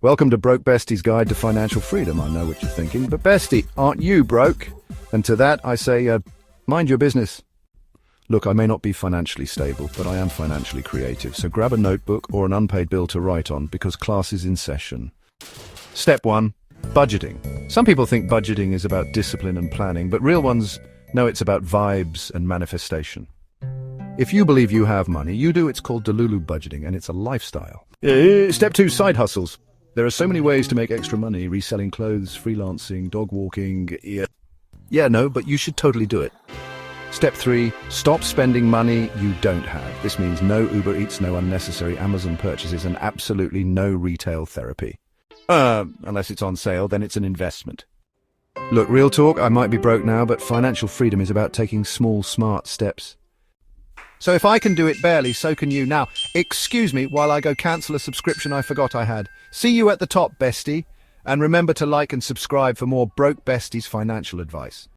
Welcome to Broke Bestie's Guide to Financial Freedom. I know what you're thinking, but Bestie, aren't you broke? And to that I say, mind your business. Look, I may not be financially stable, but I am financially creative, so grab a notebook or an unpaid bill to write on, because class is in session. Step 1. Budgeting. Some people think budgeting is about discipline and planning, but real ones know it's about vibes and manifestation. If you believe you have money, you do. It's called Delulu budgeting, and it's a lifestyle. Step 2, side hustles. There are so many ways to make extra money: reselling clothes, freelancing, dog walking. No, but you should totally do it. Step 3, stop spending money you don't have. This means no Uber Eats, no unnecessary Amazon purchases, and absolutely no retail therapy. Unless it's on sale, then it's an investment. Look, real talk, I might be broke now, but financial freedom is about taking small, smart steps. So if I can do it barely, so can you. Now, excuse me while I go cancel a subscription I forgot I had. See you at the top, Bestie. And remember to like and subscribe for more Broke Bestie's financial advice.